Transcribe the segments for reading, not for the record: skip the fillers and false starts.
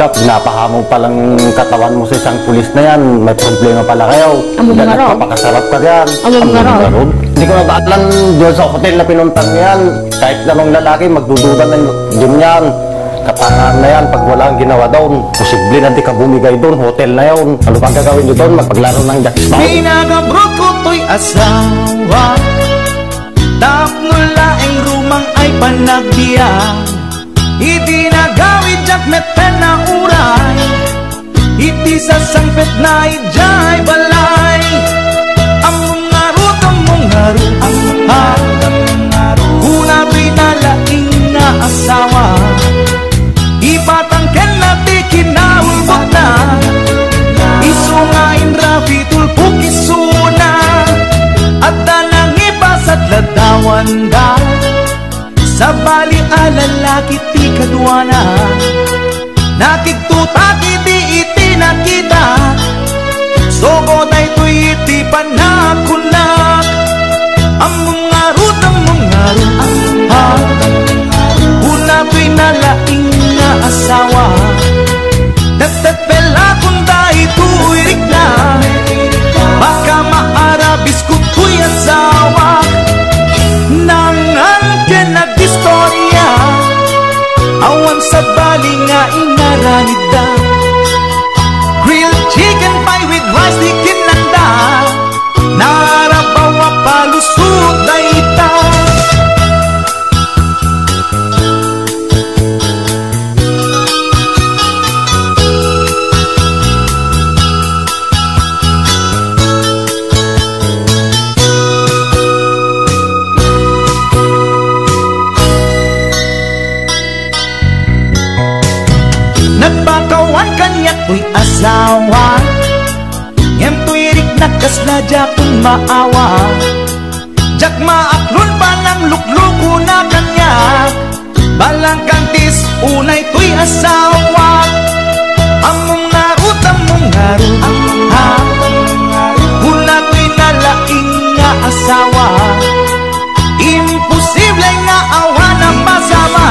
ka, pinapahamog palang katawan mo sa isang pulis na yan, may problema pala kayo. Amo Yan, nga raw. nagpapakasarap ka yan. Amo nga raw. Hindi ko nabaalan doon sa hotel na pinuntan yan. Kahit anong lalaki, magdududa na din yan. Katangahan na yan, pag wala ang ginawa doon, posible na di ka bumigay doon, hotel na yun. Ano bang gagawin nyo doon? Magpaglaro ng jackstone? Pinagabrot ko to'y asawa, tapnula ang rumang ay panagbiya. Iti nagawid jak meten na uray, iti sasangpet na ijay balay. Among ngarut, ha, una pinalaing na asawa, ipatangken na di kinaulbot na, isungain rapi tulpuk isuna, at tanang ipasat ladawan da, sa bali alalaki ti kadwana, nakigtutak iti nakita, sogo tay tuy iti panakunak. Among ngarut, ha, una tuy nalaing na asawa, nagtatpela kung dahi tuwirik na, baka maarabis ko tuy asawa. Nangan ka nag-istorya, awan sa bali nga inaranid da, grilled chicken pie with rice di kinanda, narabawa palusot na ita. Nagpakawan kanyak to'y asawa, ngem to'y rik nakasla jakong maawa, jak maaklon pa ng lukluko na kanyak, balang kantis unay to'y asawa. Among ngarut, ha, una to'y nalaing nga asawa, imposible nga awa na pasama,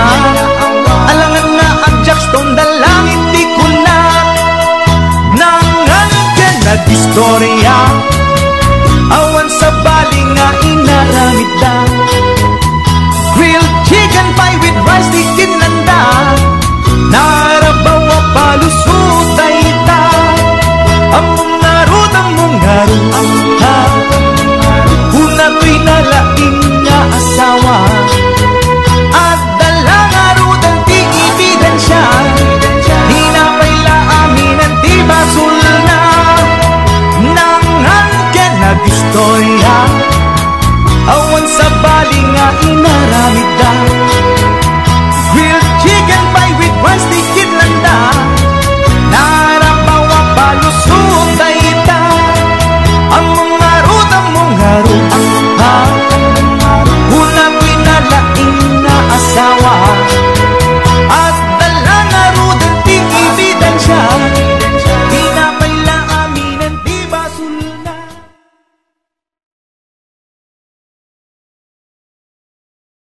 alangan nga ang jackstone dalangin di ko na, nangan ka nag-istorya,